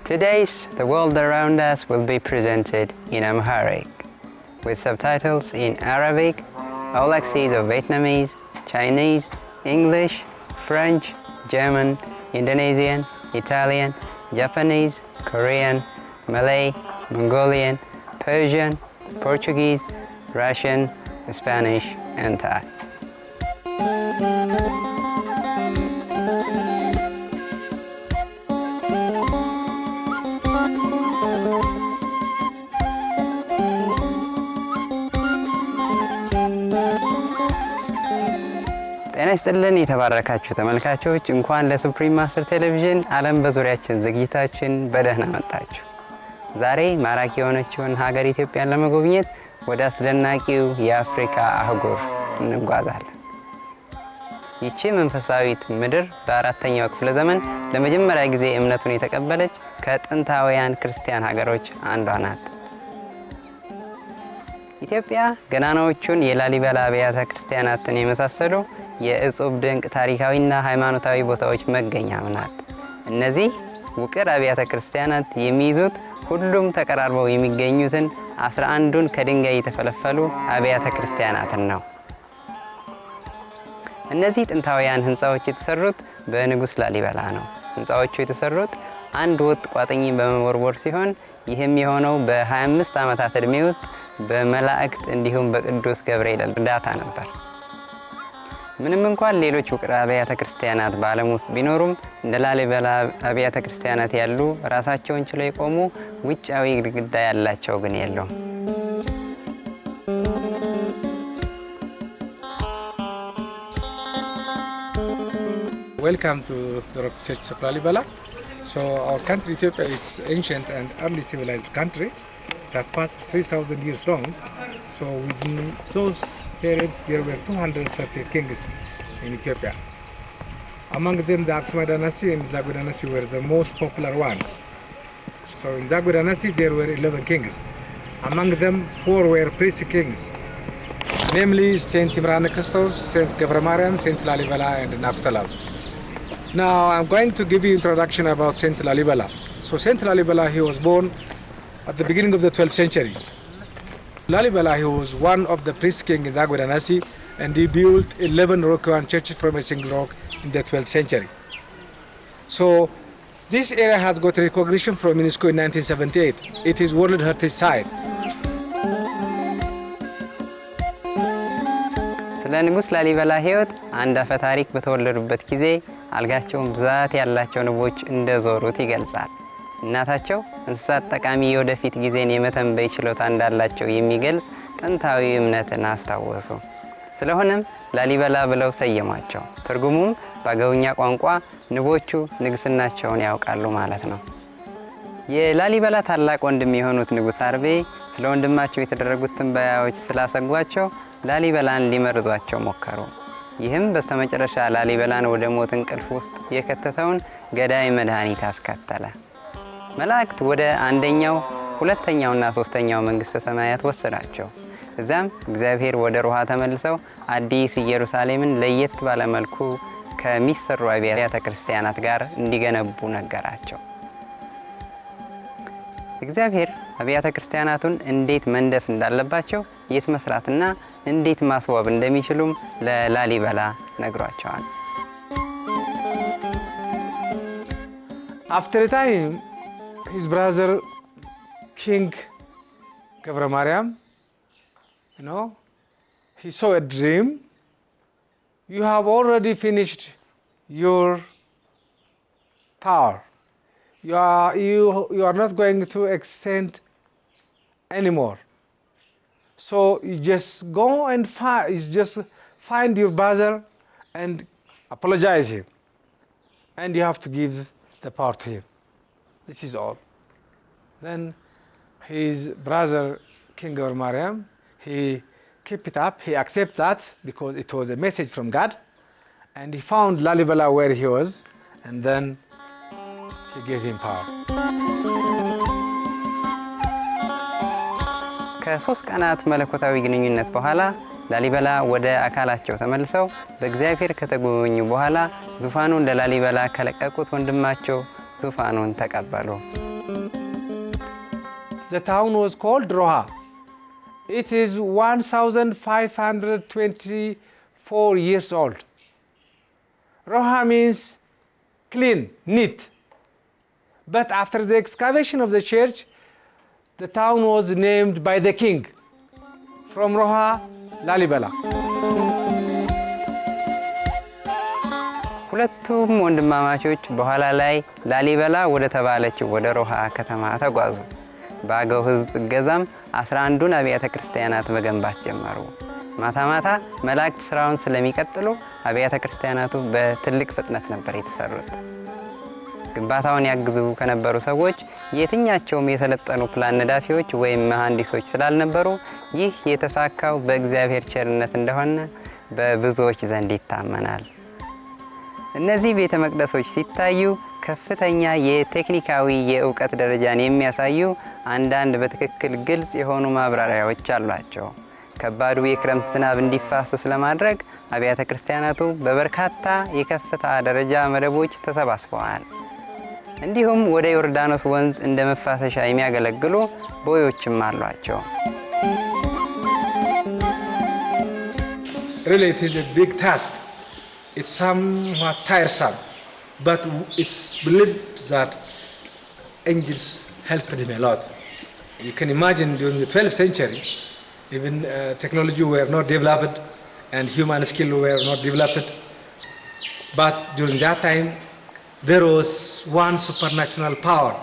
Today's The World Around Us will be presented in Amharic, with subtitles in Arabic, all axes of Vietnamese, Chinese, English, French, German, Indonesian, Italian, Japanese, Korean, Malay, Mongolian, Persian, Portuguese, Russian, Spanish, and Thai. ጤና ይስጥልን የተባረካችሁ ተመልካቾች እንኳን ለሱፕሪም ማስተር ቴሌቪዥን ዓለም በዙሪያችን ዝግጅታችን በደህና መጣችሁ። ዛሬ ማራኪ የሆነችውን ሀገር ኢትዮጵያን ለመጎብኘት ወደ አስደናቂው የአፍሪካ አህጉር እንጓዛለን። ይህች መንፈሳዊት ምድር በአራተኛው ክፍለ ዘመን ለመጀመሪያ ጊዜ እምነቱን የተቀበለች ከጥንታውያን ክርስቲያን ሀገሮች አንዷ ናት። ኢትዮጵያ ገናናዎቹን የላሊበላ አብያተ ክርስቲያናትን የመሳሰሉ የእጹብ ድንቅ ታሪካዊና ሃይማኖታዊ ቦታዎች መገኛም ናት። እነዚህ ውቅር አብያተ ክርስቲያናት የሚይዙት ሁሉም ተቀራርበው የሚገኙትን 11ዱን ከድንጋይ የተፈለፈሉ አብያተ ክርስቲያናትን ነው። እነዚህ ጥንታውያን ህንጻዎች የተሰሩት በንጉስ ላሊበላ ነው። ህንጻዎቹ የተሰሩት አንድ ወጥ ቋጥኝ በመወርወር ሲሆን ይህም የሆነው በ25 ዓመታት ዕድሜ ውስጥ በመላእክት እንዲሁም በቅዱስ ገብርኤል እርዳታ ነበር። ምንም እንኳን ሌሎች ውቅር አብያተ ክርስቲያናት በዓለም ውስጥ ቢኖሩም እንደ ላሊበላ አብያተ ክርስቲያናት ያሉ ራሳቸውን ችለው የቆሙ ውጫዊ ግድግዳ ያላቸው ግን የሉም። Welcome to the Rock Church of Lalibela. So our country Ethiopia is ancient and early civilized country. It has passed 3,000 years long. So within those periods there were 230 kings in Ethiopia. Among them the Aksumite dynasty and Zagwe dynasty were the most popular ones. So in Zagwe dynasty there were 11 kings. Among them 4 were priest kings, namely Saint Imran Christos, Saint Gabriel, Saint Lalibela and Nakutalab. Now I'm going to give you introduction about Saint Lalibela. So Saint Lalibela, he was born at the beginning of the 12th century. Lalibela, he was one of the priest king in the Zagwe dynasty, and he built 11 rock-hewn churches from a single rock in the 12th century. So this area has got recognition from UNESCO in 1978. It is World Heritage Site. ስለ ንጉስ ላሊበላ ህይወት አንድ አፈ ታሪክ በተወለዱበት ጊዜ አልጋቸውን ብዛት ያላቸው ንቦች እንደዞሩት ይገልጻል። እናታቸው እንስሳት ጠቃሚ የወደፊት ጊዜን የመተንበይ ችሎታ እንዳላቸው የሚገልጽ ጥንታዊ እምነትን አስታወሱ። ስለሆነም ላሊበላ ብለው ሰየሟቸው። ትርጉሙም በአገውኛ ቋንቋ ንቦቹ ንግስናቸውን ያውቃሉ ማለት ነው። የላሊበላ ታላቅ ወንድም የሆኑት ንጉስ አርቤ ስለ ወንድማቸው የተደረጉት ትንበያዎች ስላሰጓቸው ላሊበላን ሊመርዟቸው ሞከሩ። ይህም በስተመጨረሻ ላሊበላን ወደ ሞት እንቅልፍ ውስጥ የከተተውን ገዳይ መድኃኒት አስከተለ። መላእክት ወደ አንደኛው፣ ሁለተኛውና ሶስተኛው መንግስተ ሰማያት ወሰዳቸው። እዛም እግዚአብሔር ወደ ሩሃ ተመልሰው አዲስ ኢየሩሳሌምን ለየት ባለ መልኩ ከሚሰሩ አብያተ ክርስቲያናት ጋር እንዲገነቡ ነገራቸው። እግዚአብሔር አብያተ ክርስቲያናቱን እንዴት መንደፍ እንዳለባቸው፣ የት መስራትና እንዴት ማስዋብ እንደሚችሉም ለላሊበላ ነግሯቸዋል። After a time, his brother King Gabriel, he saw a dream. You have already finished your power. You are not going to extend anymore. So you just go and find your brother and apologize him, and you have to give the power to him. This is all. Then his brother King Gabriel, he kept it up. He accepted that because it was a message from God, and he found Lalibela where he was, and then he gave him power. ከ3 ቀናት መለኮታዊ ግንኙነት በኋላ ላሊበላ ወደ አካላቸው ተመልሰው በእግዚአብሔር ከተጎበኙ በኋላ ዙፋኑን ለላሊበላ ከለቀቁት ወንድማቸው ዙፋኑን ተቀበሉ። The town was called Roha. It is 1,524 years old. Roha means clean, neat. But after the excavation of the church, the town was named by the king from Roha, Lalibela. ሁለቱም ወንድማማቾች በኋላ ላይ ላሊበላ ወደ ተባለችው ወደ ሮሃ ከተማ ተጓዙ። በአገው ሕዝብ እገዛም 11ዱን አብያተ ክርስቲያናት መገንባት ጀመሩ። ማታ ማታ መላእክት ስራውን ስለሚቀጥሉ አብያተ ክርስቲያናቱ በትልቅ ፍጥነት ነበር የተሰሩት። ግንባታውን ያግዙ ከነበሩ ሰዎች የትኛቸውም የሰለጠኑ ፕላን ነዳፊዎች ወይም መሐንዲሶች ስላልነበሩ ይህ የተሳካው በእግዚአብሔር ቸርነት እንደሆነ በብዙዎች ዘንድ ይታመናል። እነዚህ ቤተ መቅደሶች ሲታዩ ከፍተኛ የቴክኒካዊ የእውቀት ደረጃን የሚያሳዩ አንዳንድ በትክክል ግልጽ የሆኑ ማብራሪያዎች አሏቸው። ከባዱ የክረምት ዝናብ እንዲፋሰስ ለማድረግ አብያተ ክርስቲያናቱ በበርካታ የከፍታ ደረጃ መደቦች ተሰባስበዋል። እንዲሁም ወደ ዮርዳኖስ ወንዝ እንደ መፋሰሻ የሚያገለግሉ ቦዮችም አሏቸው። Really, it is a big task. It's somewhat tiresome, but it's believed that angels helped him a lot. You can imagine during the 12th century, even technology were not developed and human skill were not developed. But during that time, there was one supernatural power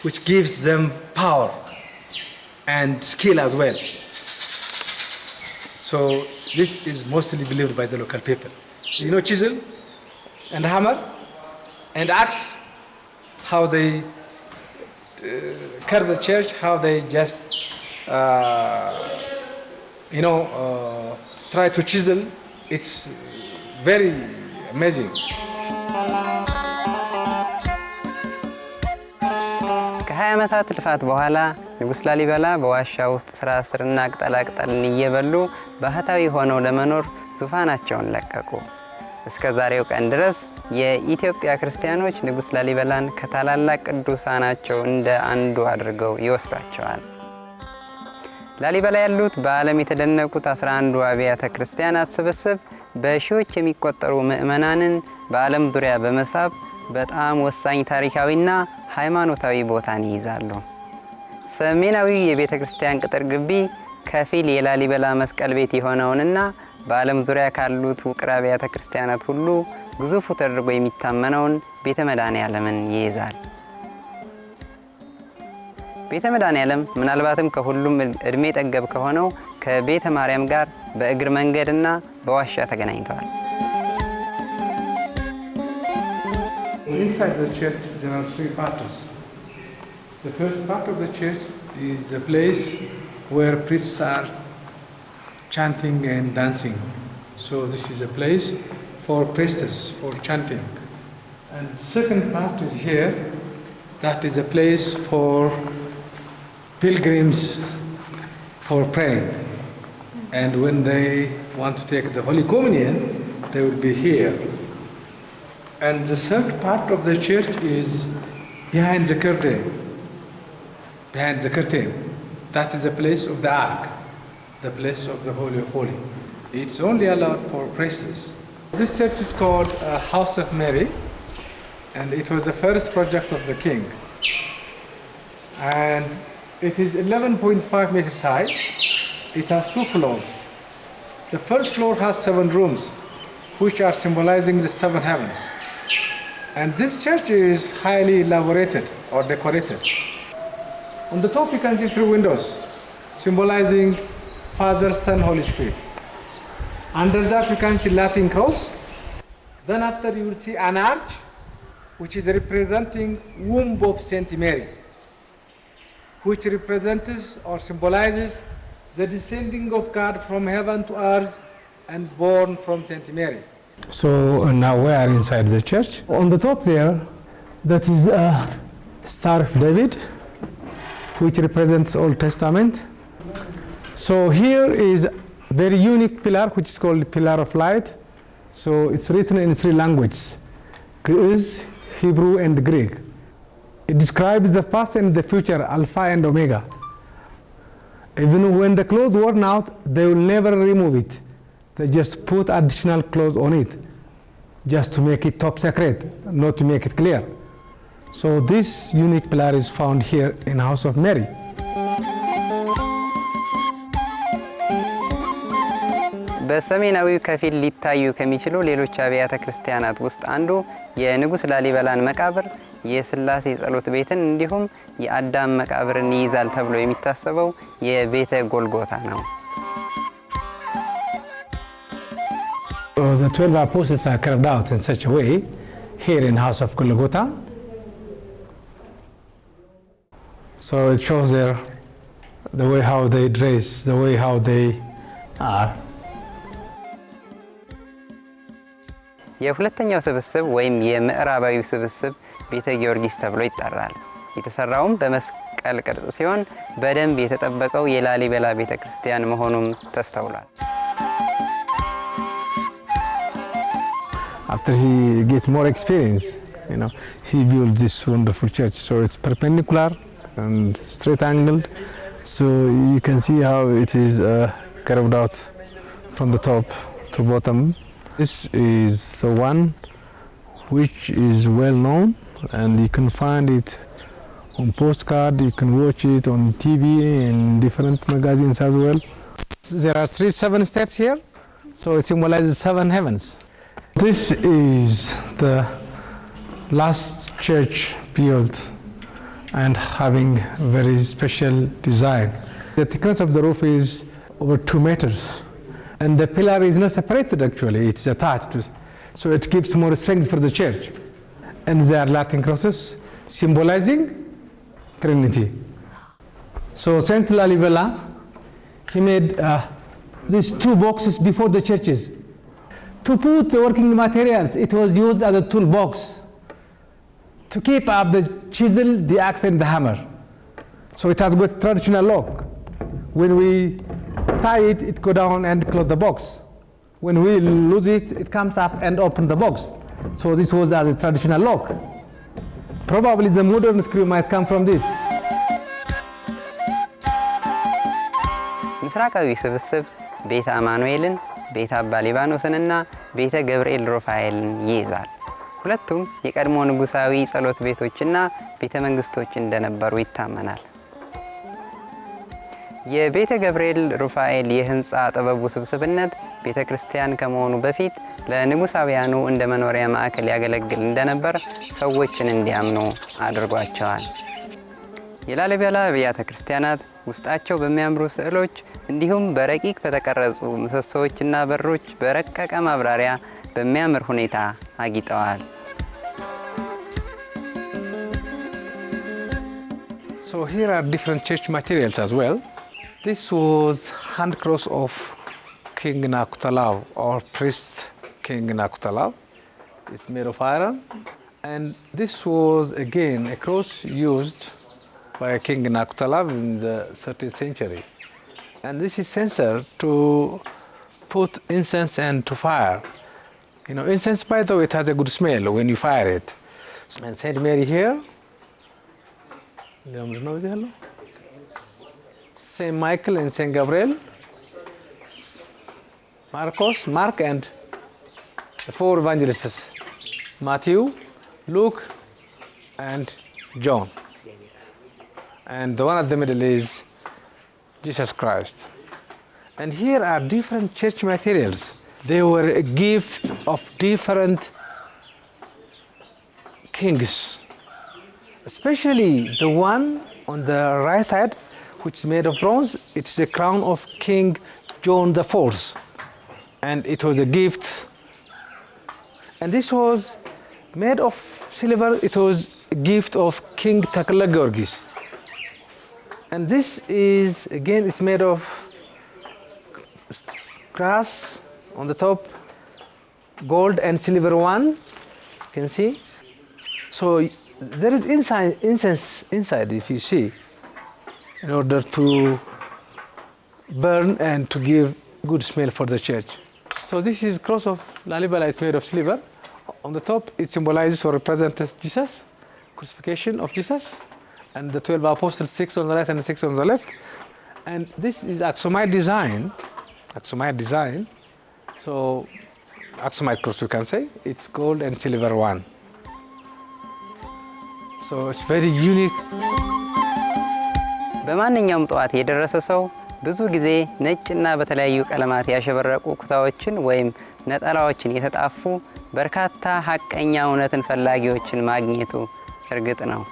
which gives them power and skill as well. So this is mostly believed by the local people. You know, chisel and hammer and axe, how they carve the church, how they just try to chisel. It's very amazing. ከ20 ዓመታት ልፋት በኋላ ንጉስ ላሊበላ በዋሻ ውስጥ ስራ ስርና ቅጠላቅጠልን እየበሉ ባህታዊ ሆነው ለመኖር ዙፋናቸውን ለቀቁ። እስከ ዛሬው ቀን ድረስ የኢትዮጵያ ክርስቲያኖች ንጉስ ላሊበላን ከታላላቅ ቅዱሳናቸው እንደ አንዱ አድርገው ይወስዷቸዋል። ላሊበላ ያሉት በዓለም የተደነቁት 11ዱ አብያተ ክርስቲያናት ስብስብ በሺዎች የሚቆጠሩ ምዕመናንን በዓለም ዙሪያ በመሳብ በጣም ወሳኝ ታሪካዊና ሃይማኖታዊ ቦታን ይይዛሉ። ሰሜናዊ የቤተ ክርስቲያን ቅጥር ግቢ ከፊል የላሊበላ መስቀል ቤት የሆነውንና በዓለም ዙሪያ ካሉት ውቅር አብያተ ክርስቲያናት ሁሉ ግዙፉ ተደርጎ የሚታመነውን ቤተ መድኃኔዓለምን ይይዛል። ቤተ መድኃኔዓለም ምናልባትም ከሁሉም እድሜ ጠገብ ከሆነው ከቤተ ማርያም ጋር በእግር መንገድና በዋሻ ተገናኝተዋል። Inside the church there are three parts. The first part of the church is the place where priests are chanting and dancing. So this is a place for priests for chanting. And the second part is here. That is a place for pilgrims for praying. And when they want to take the Holy Communion, they will be here. And the third part of the church is behind the curtain. Behind the curtain. That is the place of the ark, the place of the Holy of Holies. It's only allowed for priests. This church is called House of Mary, and it was the first project of the king. And it is 11.5 meters high. It has 2 floors. The first floor has 7 rooms, which are symbolizing the 7 heavens. And this church is highly elaborated or decorated. On the top you can see 3 windows, symbolizing Father, Son, Holy Spirit. Under that you can see Latin cross. Then after you will see an arch, which is representing womb of Saint Mary, which represents or symbolizes the descending of God from heaven to earth and born from Saint Mary. So now we are inside the church. On the top there, that is a Star of David, which represents Old Testament. So here is a very unique pillar, which is called Pillar of Light. So it's written in 3 languages, Greek, Hebrew, and Greek. It describes the past and the future, Alpha and Omega. Even when the clothes worn out, they will never remove it. They just put additional clothes on it, just to make it top secret, not to make it clear. So this unique pillar is found here in House of Mary. በሰሜናዊው ከፊል ሊታዩ ከሚችሉ ሌሎች አብያተ ክርስቲያናት ውስጥ አንዱ የንጉስ ላሊበላን መቃብር የስላሴ ጸሎት ቤትን እንዲሁም የአዳም መቃብርን ይይዛል ተብሎ የሚታሰበው የቤተ ጎልጎታ ነው። The 12 apostles are carved out in such a way here in House of Golgotha. So it shows there the way how they dress, the way how they are. የሁለተኛው ስብስብ ወይም የምዕራባዊው ስብስብ ቤተ ጊዮርጊስ ተብሎ ይጠራል። የተሰራውም በመስቀል ቅርጽ ሲሆን በደንብ የተጠበቀው የላሊበላ ቤተክርስቲያን መሆኑም ተስተውሏል። After he get more experience, he built this wonderful church. So it's perpendicular and straight angled. So you can see how it is curved out from the top to bottom. This is the one which is well known, and you can find it on postcard, you can watch it on TV and different magazines as well. There are 7 steps here, so it symbolizes 7 heavens. This is the last church built and having very special design. The thickness of the roof is over 2 meters. And the pillar is not separated actually, it's attached. So it gives more strength for the church. And there are Latin crosses symbolizing Trinity. So Saint Lalibela, he made these 2 boxes before the churches. To put the working materials, it was used as a toolbox to keep up the chisel, the axe and the hammer. So it has got traditional lock. When we tie it, it go down and close the box. When we lose it, it comes up and open the box. So this was as a traditional lock. Probably the modern screw might come from this. ምስራቃዊ ስብስብ ቤተ አማኑኤልን፣ ቤተ አባ ሊባኖስንና ቤተ ገብርኤል ሩፋኤልን ይይዛል። ሁለቱም የቀድሞ ንጉሳዊ ጸሎት ቤቶችና ቤተ መንግስቶች እንደነበሩ ይታመናል። የቤተ ገብርኤል ሩፋኤል የህንጻ ጥበቡ ስብስብነት ቤተክርስቲያን ከመሆኑ በፊት ለንጉሳውያኑ እንደ መኖሪያ ማዕከል ያገለግል እንደነበር ሰዎችን እንዲያምኑ አድርጓቸዋል። የላሊበላ አብያተ ክርስቲያናት ውስጣቸው በሚያምሩ ስዕሎች እንዲሁም በረቂቅ በተቀረጹ ምሰሶዎችና በሮች በረቀቀ ማብራሪያ በሚያምር ሁኔታ አጊጠዋል። So here are different church materials as well. This was hand cross of King Nakutalav or priest King Nakutalav. It's made of iron, and this was again a cross used by King Nakutalav in the 13th century. And this is censer to put incense and to fire. Incense, by the way, it has a good smell when you fire it. And Saint Mary here. Saint Michael and Saint Gabriel, Mark and the 4 evangelists, Matthew, Luke and John. And the one at the middle is Jesus Christ. And here are different church materials. They were a gift of different kings. Especially the one on the right side, which is made of bronze. It's the crown of King John IV, and it was a gift. And this was made of silver. It was a gift of King Takala Georgis. And this is again, it's made of grass on the top, gold and silver one. You can see. So there is incense inside, if you see, in order to burn and to give good smell for the church. So this is cross of Lalibela. It's made of silver. On the top, it symbolizes or represents Jesus crucifixion of Jesus, and the 12 apostles, 6 on the right and 6 on the left. And this is Aksumite design. So Aksumite cross, we can say. It's gold and silver one. So it's very unique. በማንኛውም ጠዋት የደረሰ ሰው ብዙ ጊዜ ነጭና በተለያዩ ቀለማት ያሸበረቁ ኩታዎችን ወይም ነጠላዎችን የተጣፉ በርካታ ሐቀኛ እውነትን ፈላጊዎችን ማግኘቱ እርግጥ ነው።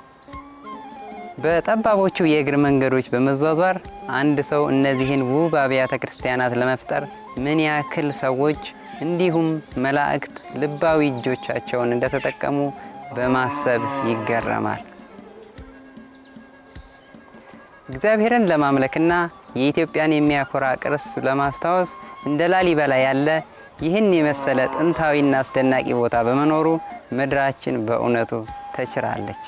በጠባቦቹ የእግር መንገዶች በመዟዟር አንድ ሰው እነዚህን ውብ አብያተ ክርስቲያናት ለመፍጠር ምን ያክል ሰዎች እንዲሁም መላእክት ልባዊ እጆቻቸውን እንደተጠቀሙ በማሰብ ይገረማል። እግዚአብሔርን ለማምለክና የኢትዮጵያን የሚያኮራ ቅርስ ለማስታወስ እንደ ላሊበላ ያለ ይህን የመሰለ ጥንታዊና አስደናቂ ቦታ በመኖሩ ምድራችን በእውነቱ ተችራለች።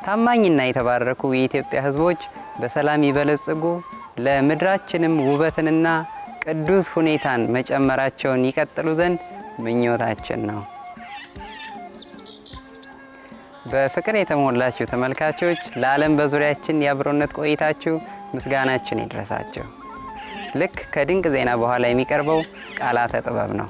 ታማኝና የተባረኩ የኢትዮጵያ ሕዝቦች በሰላም ይበለጽጉ፣ ለምድራችንም ውበትንና ቅዱስ ሁኔታን መጨመራቸውን ይቀጥሉ ዘንድ ምኞታችን ነው። በፍቅር የተሞላችሁ ተመልካቾች ለዓለም በዙሪያችን የአብሮነት ቆይታችሁ ምስጋናችን ይድረሳችሁ። ልክ ከድንቅ ዜና በኋላ የሚቀርበው ቃላተ ጥበብ ነው።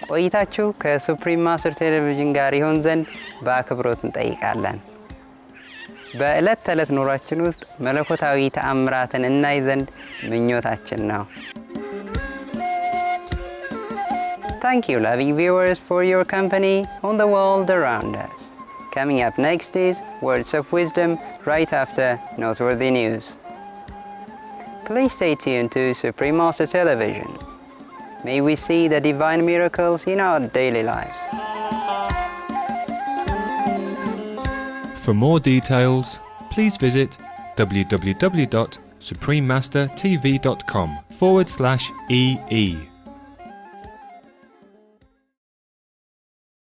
ቆይታችሁ ከሱፕሪም ማስተር ቴሌቪዥን ጋር ይሆን ዘንድ በአክብሮት እንጠይቃለን። በዕለት ተዕለት ኑሯችን ውስጥ መለኮታዊ ተአምራትን እናይ ዘንድ ምኞታችን ነው። Thank you, loving viewers, for your company on the world around us. Coming up next is Words of Wisdom, right after Noteworthy News. Please stay tuned to Supreme Master Television. May we see the divine miracles in our daily life. For more details, please visit www.suprememastertv.com/EE.